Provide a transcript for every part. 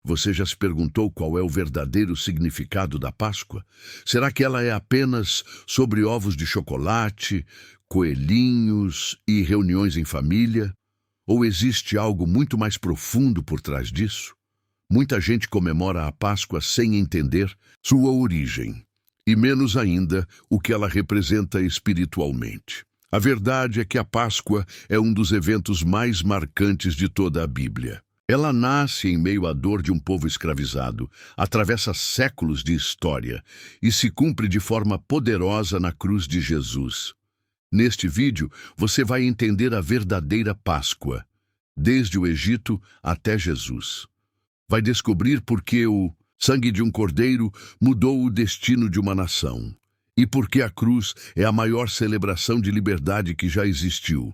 Você já se perguntou qual é o verdadeiro significado da Páscoa? Será que ela é apenas sobre ovos de chocolate, coelhinhos e reuniões em família? Ou existe algo muito mais profundo por trás disso? Muita gente comemora a Páscoa sem entender sua origem, e menos ainda o que ela representa espiritualmente. A verdade é que a Páscoa é um dos eventos mais marcantes de toda a Bíblia. Ela nasce em meio à dor de um povo escravizado, atravessa séculos de história e se cumpre de forma poderosa na cruz de Jesus. Neste vídeo, você vai entender a verdadeira Páscoa, desde o Egito até Jesus. Vai descobrir por que o sangue de um cordeiro mudou o destino de uma nação e por que a cruz é a maior celebração de liberdade que já existiu.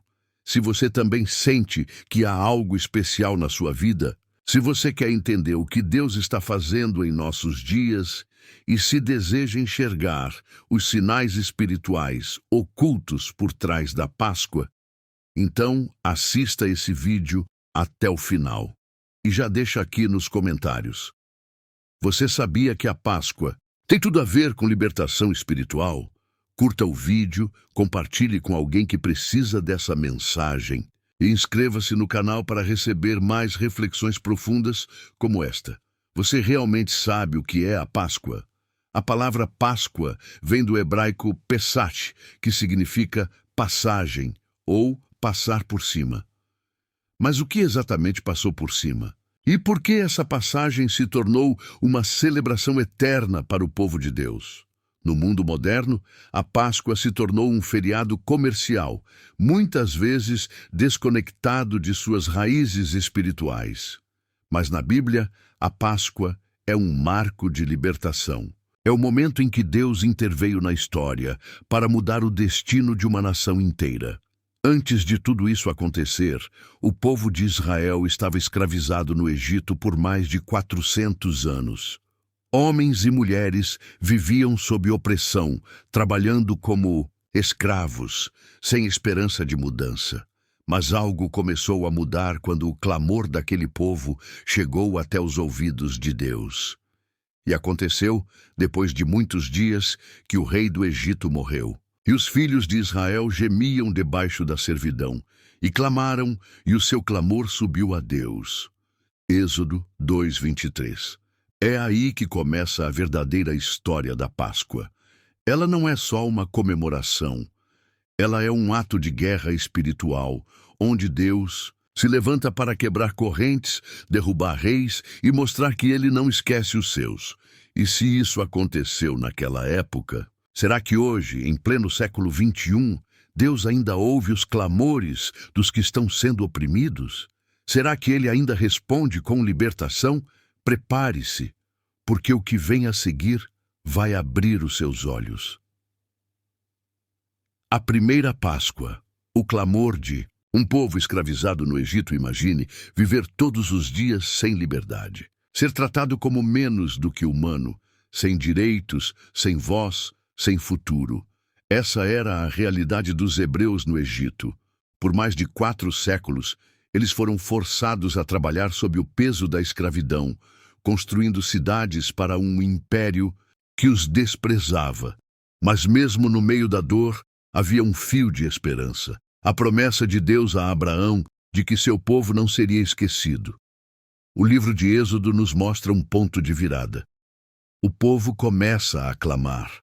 Se você também sente que há algo especial na sua vida, se você quer entender o que Deus está fazendo em nossos dias e se deseja enxergar os sinais espirituais ocultos por trás da Páscoa, então assista esse vídeo até o final. E já deixa aqui nos comentários. Você sabia que a Páscoa tem tudo a ver com libertação espiritual? Curta o vídeo, compartilhe com alguém que precisa dessa mensagem e inscreva-se no canal para receber mais reflexões profundas como esta. Você realmente sabe o que é a Páscoa? A palavra Páscoa vem do hebraico Pesach, que significa passagem ou passar por cima. Mas o que exatamente passou por cima? E por que essa passagem se tornou uma celebração eterna para o povo de Deus? No mundo moderno, a Páscoa se tornou um feriado comercial, muitas vezes desconectado de suas raízes espirituais. Mas na Bíblia, a Páscoa é um marco de libertação. É o momento em que Deus interveio na história para mudar o destino de uma nação inteira. Antes de tudo isso acontecer, o povo de Israel estava escravizado no Egito por mais de 400 anos. Homens e mulheres viviam sob opressão, trabalhando como escravos, sem esperança de mudança. Mas algo começou a mudar quando o clamor daquele povo chegou até os ouvidos de Deus. E aconteceu, depois de muitos dias, que o rei do Egito morreu. E os filhos de Israel gemiam debaixo da servidão, e clamaram, e o seu clamor subiu a Deus. Êxodo 2:23. É aí que começa a verdadeira história da Páscoa. Ela não é só uma comemoração. Ela é um ato de guerra espiritual, onde Deus se levanta para quebrar correntes, derrubar reis e mostrar que ele não esquece os seus. E se isso aconteceu naquela época, será que hoje, em pleno século XXI, Deus ainda ouve os clamores dos que estão sendo oprimidos? Será que ele ainda responde com libertação? Prepare-se, porque o que vem a seguir vai abrir os seus olhos. A primeira Páscoa, o clamor de um povo escravizado no Egito, imagine, viver todos os dias sem liberdade, ser tratado como menos do que humano, sem direitos, sem voz, sem futuro. Essa era a realidade dos hebreus no Egito. Por mais de 4 séculos, eles foram forçados a trabalhar sob o peso da escravidão, construindo cidades para um império que os desprezava. Mas mesmo no meio da dor, havia um fio de esperança. A promessa de Deus a Abraão de que seu povo não seria esquecido. O livro de Êxodo nos mostra um ponto de virada. O povo começa a clamar.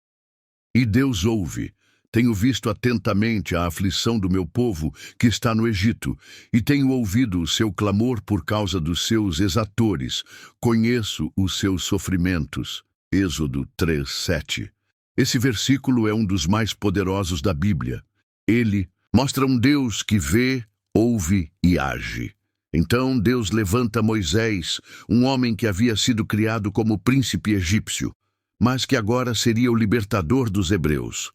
E Deus ouve. Tenho visto atentamente a aflição do meu povo que está no Egito, e tenho ouvido o seu clamor por causa dos seus exatores. Conheço os seus sofrimentos. Êxodo 3:7. Esse versículo é um dos mais poderosos da Bíblia. Ele mostra um Deus que vê, ouve e age. Então Deus levanta Moisés, um homem que havia sido criado como príncipe egípcio, mas que agora seria o libertador dos hebreus.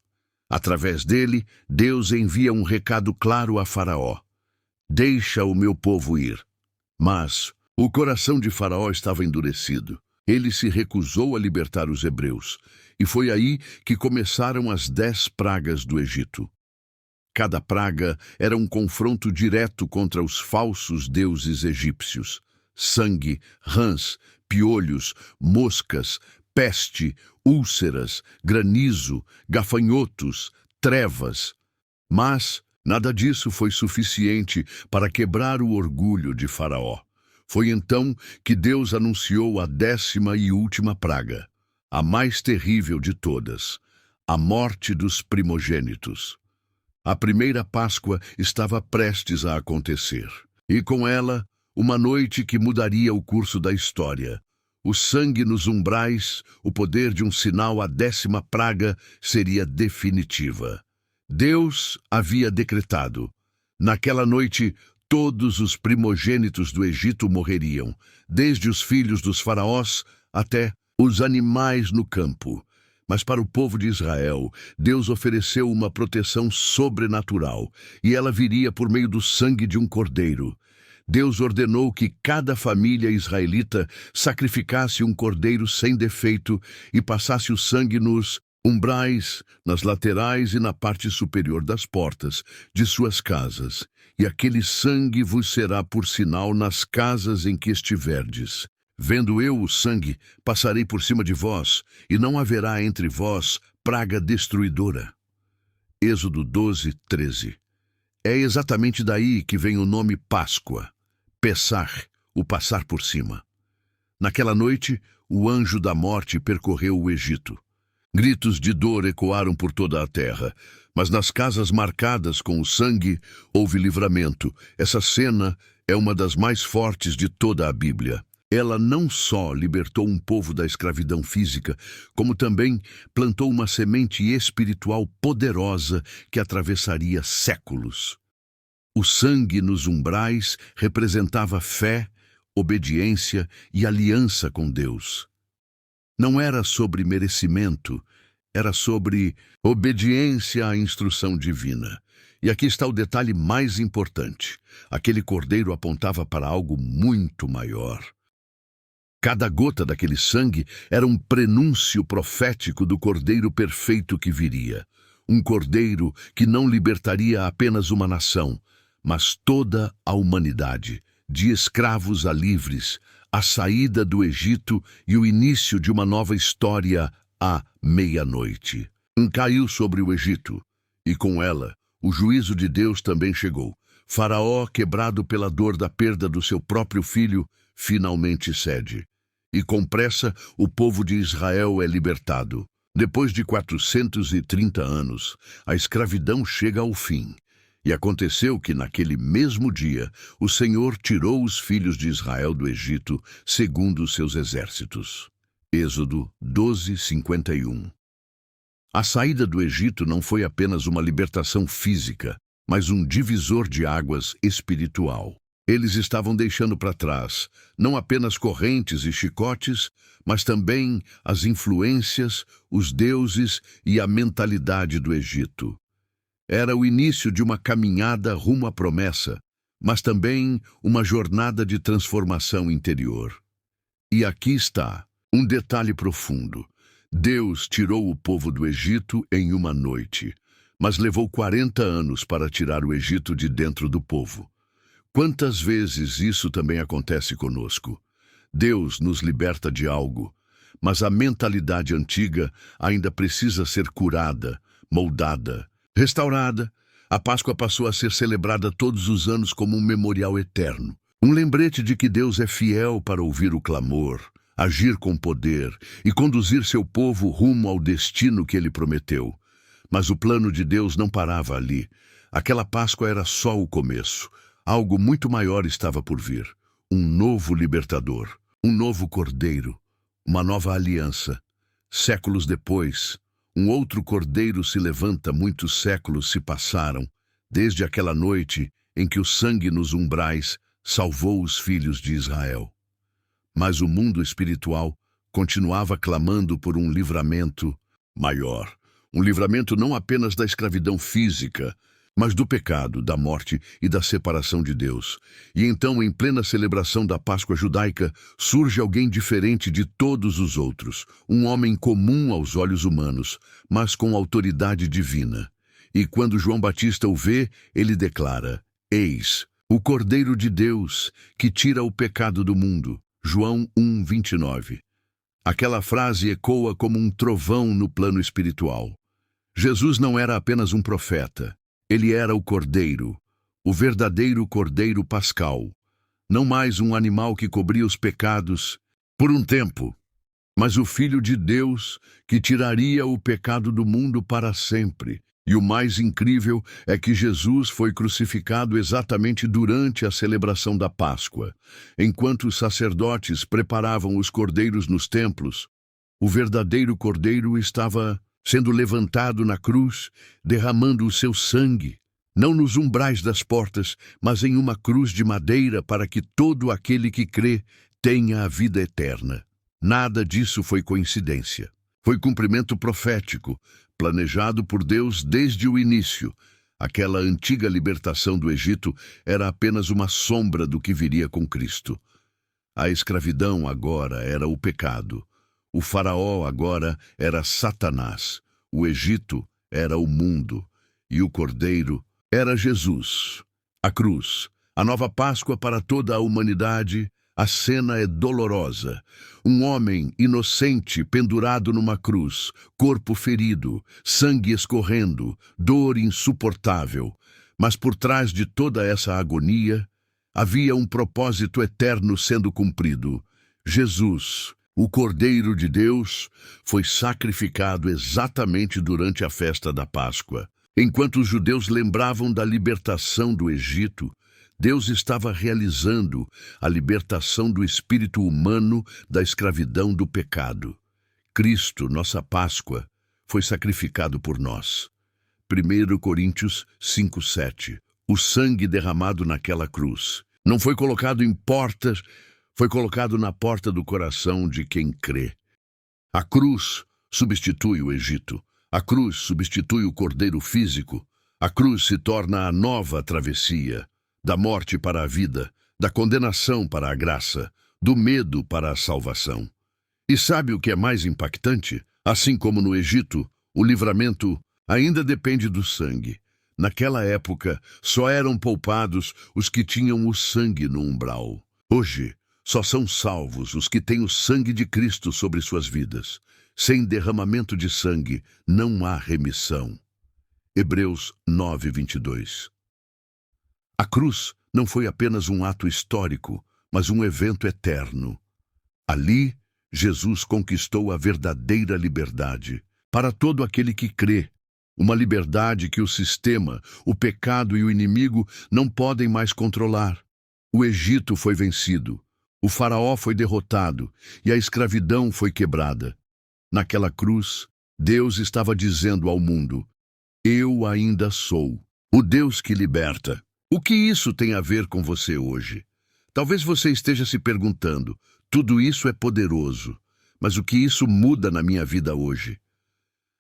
Através dele, Deus envia um recado claro a Faraó: deixa o meu povo ir. Mas o coração de Faraó estava endurecido. Ele se recusou a libertar os hebreus, e foi aí que começaram as 10 pragas do Egito. Cada praga era um confronto direto contra os falsos deuses egípcios: sangue, rãs, piolhos, moscas, peste, úlceras, granizo, gafanhotos, trevas. Mas nada disso foi suficiente para quebrar o orgulho de Faraó. Foi então que Deus anunciou a 10ª e última praga, a mais terrível de todas, a morte dos primogênitos. A primeira Páscoa estava prestes a acontecer, e com ela, uma noite que mudaria o curso da história. O sangue nos umbrais, o poder de um sinal, a 10ª praga seria definitiva. Deus havia decretado. Naquela noite, todos os primogênitos do Egito morreriam, desde os filhos dos faraós até os animais no campo. Mas para o povo de Israel, Deus ofereceu uma proteção sobrenatural, e ela viria por meio do sangue de um cordeiro. Deus ordenou que cada família israelita sacrificasse um cordeiro sem defeito e passasse o sangue nos umbrais, nas laterais e na parte superior das portas de suas casas. E aquele sangue vos será por sinal nas casas em que estiverdes. Vendo eu o sangue, passarei por cima de vós, e não haverá entre vós praga destruidora. Êxodo 12, 13. É exatamente daí que vem o nome Páscoa, Pessar, o passar por cima. Naquela noite, o anjo da morte percorreu o Egito. Gritos de dor ecoaram por toda a terra, mas nas casas marcadas com o sangue houve livramento. Essa cena é uma das mais fortes de toda a Bíblia. Ela não só libertou um povo da escravidão física, como também plantou uma semente espiritual poderosa que atravessaria séculos. O sangue nos umbrais representava fé, obediência e aliança com Deus. Não era sobre merecimento, era sobre obediência à instrução divina. E aqui está o detalhe mais importante. Aquele cordeiro apontava para algo muito maior. Cada gota daquele sangue era um prenúncio profético do cordeiro perfeito que viria. Um cordeiro que não libertaria apenas uma nação, mas toda a humanidade, de escravos a livres, a saída do Egito e o início de uma nova história à meia-noite. Caiu sobre o Egito, e com ela, o juízo de Deus também chegou. Faraó, quebrado pela dor da perda do seu próprio filho, finalmente cede. E com pressa, o povo de Israel é libertado. Depois de 430 anos, a escravidão chega ao fim. E aconteceu que, naquele mesmo dia, o Senhor tirou os filhos de Israel do Egito, segundo os seus exércitos. Êxodo 12, 51. A saída do Egito não foi apenas uma libertação física, mas um divisor de águas espiritual. Eles estavam deixando para trás não apenas correntes e chicotes, mas também as influências, os deuses e a mentalidade do Egito. Era o início de uma caminhada rumo à promessa, mas também uma jornada de transformação interior. E aqui está um detalhe profundo. Deus tirou o povo do Egito em uma noite, mas levou 40 anos para tirar o Egito de dentro do povo. Quantas vezes isso também acontece conosco? Deus nos liberta de algo, mas a mentalidade antiga ainda precisa ser curada, moldada, restaurada. A Páscoa passou a ser celebrada todos os anos como um memorial eterno. Um lembrete de que Deus é fiel para ouvir o clamor, agir com poder e conduzir seu povo rumo ao destino que ele prometeu. Mas o plano de Deus não parava ali. Aquela Páscoa era só o começo. Algo muito maior estava por vir. Um novo libertador, um novo cordeiro, uma nova aliança. Séculos depois, um outro cordeiro se levanta. Muitos séculos se passaram, desde aquela noite em que o sangue nos umbrais salvou os filhos de Israel. Mas o mundo espiritual continuava clamando por um livramento maior. Um livramento não apenas da escravidão física, mas do pecado, da morte e da separação de Deus. E então, em plena celebração da Páscoa judaica, surge alguém diferente de todos os outros, um homem comum aos olhos humanos, mas com autoridade divina. E quando João Batista o vê, ele declara: Eis, o Cordeiro de Deus, que tira o pecado do mundo. João 1:29. Aquela frase ecoa como um trovão no plano espiritual. Jesus não era apenas um profeta. Ele era o Cordeiro, o verdadeiro Cordeiro Pascal. Não mais um animal que cobria os pecados por um tempo, mas o Filho de Deus que tiraria o pecado do mundo para sempre. E o mais incrível é que Jesus foi crucificado exatamente durante a celebração da Páscoa. Enquanto os sacerdotes preparavam os cordeiros nos templos, o verdadeiro cordeiro estava sendo levantado na cruz, derramando o seu sangue, não nos umbrais das portas, mas em uma cruz de madeira para que todo aquele que crê tenha a vida eterna. Nada disso foi coincidência. Foi cumprimento profético, planejado por Deus desde o início. Aquela antiga libertação do Egito era apenas uma sombra do que viria com Cristo. A escravidão agora era o pecado. O faraó agora era Satanás. O Egito era o mundo. E o Cordeiro era Jesus. A cruz, a nova Páscoa para toda a humanidade. A cena é dolorosa. Um homem inocente pendurado numa cruz, corpo ferido, sangue escorrendo, dor insuportável. Mas por trás de toda essa agonia, havia um propósito eterno sendo cumprido. Jesus, o Cordeiro de Deus, foi sacrificado exatamente durante a festa da Páscoa. Enquanto os judeus lembravam da libertação do Egito, Deus estava realizando a libertação do espírito humano da escravidão do pecado. Cristo, nossa Páscoa, foi sacrificado por nós. 1 Coríntios 5:7. O sangue derramado naquela cruz não foi colocado em portas, foi colocado na porta do coração de quem crê. A cruz substitui o Egito. A cruz substitui o cordeiro físico. A cruz se torna a nova travessia. Da morte para a vida, da condenação para a graça, do medo para a salvação. E sabe o que é mais impactante? Assim como no Egito, o livramento ainda depende do sangue. Naquela época, só eram poupados os que tinham o sangue no umbral. Hoje, só são salvos os que têm o sangue de Cristo sobre suas vidas. Sem derramamento de sangue, não há remissão. Hebreus 9:22. A cruz não foi apenas um ato histórico, mas um evento eterno. Ali, Jesus conquistou a verdadeira liberdade para todo aquele que crê. Uma liberdade que o sistema, o pecado e o inimigo não podem mais controlar. O Egito foi vencido, o faraó foi derrotado e a escravidão foi quebrada. Naquela cruz, Deus estava dizendo ao mundo: eu ainda sou o Deus que liberta. O que isso tem a ver com você hoje? Talvez você esteja se perguntando, tudo isso é poderoso, mas o que isso muda na minha vida hoje?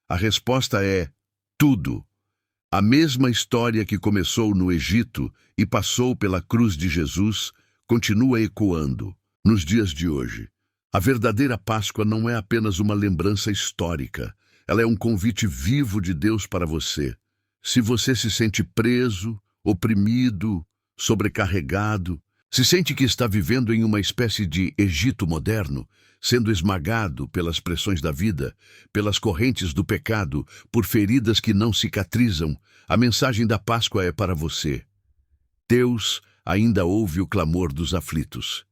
A resposta é tudo. A mesma história que começou no Egito e passou pela cruz de Jesus continua ecoando nos dias de hoje. A verdadeira Páscoa não é apenas uma lembrança histórica, ela é um convite vivo de Deus para você. Se você se sente preso, oprimido, sobrecarregado, se sente que está vivendo em uma espécie de Egito moderno, sendo esmagado pelas pressões da vida, pelas correntes do pecado, por feridas que não cicatrizam, a mensagem da Páscoa é para você. Deus ainda ouve o clamor dos aflitos.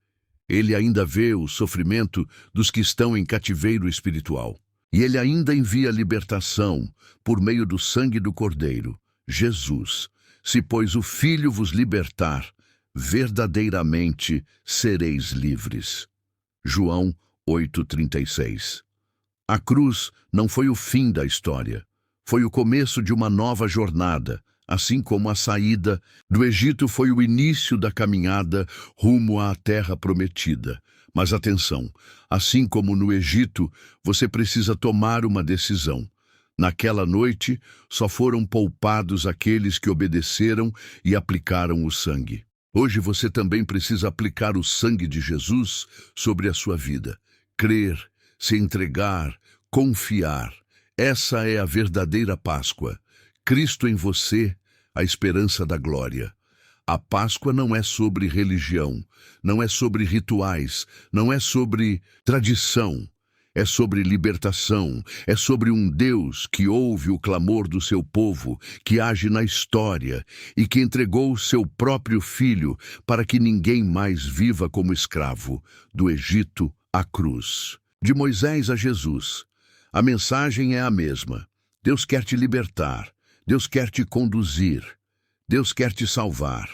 Ele ainda vê o sofrimento dos que estão em cativeiro espiritual. E Ele ainda envia libertação por meio do sangue do Cordeiro, Jesus. Se, pois, o Filho vos libertar, verdadeiramente sereis livres. João 8:36. A cruz não foi o fim da história. Foi o começo de uma nova jornada, assim como a saída do Egito foi o início da caminhada rumo à terra prometida. Mas atenção, assim como no Egito, você precisa tomar uma decisão. Naquela noite, só foram poupados aqueles que obedeceram e aplicaram o sangue. Hoje você também precisa aplicar o sangue de Jesus sobre a sua vida. Crer, se entregar, confiar. Essa é a verdadeira Páscoa. Cristo em você, a esperança da glória. A Páscoa não é sobre religião, não é sobre rituais, não é sobre tradição. É sobre libertação, é sobre um Deus que ouve o clamor do seu povo, que age na história e que entregou o seu próprio filho para que ninguém mais viva como escravo, do Egito à cruz. De Moisés a Jesus, a mensagem é a mesma. Deus quer te libertar, Deus quer te conduzir, Deus quer te salvar.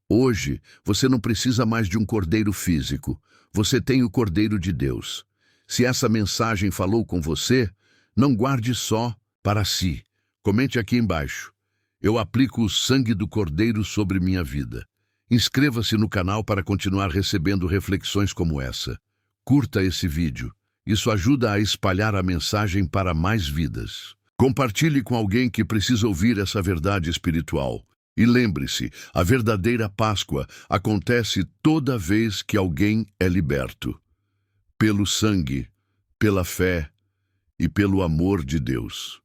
Hoje, você não precisa mais de um cordeiro físico, você tem o Cordeiro de Deus. Se essa mensagem falou com você, não guarde só para si. Comente aqui embaixo. Eu aplico o sangue do Cordeiro sobre minha vida. Inscreva-se no canal para continuar recebendo reflexões como essa. Curta esse vídeo. Isso ajuda a espalhar a mensagem para mais vidas. Compartilhe com alguém que precisa ouvir essa verdade espiritual. E lembre-se, a verdadeira Páscoa acontece toda vez que alguém é liberto. Pelo sangue, pela fé e pelo amor de Deus.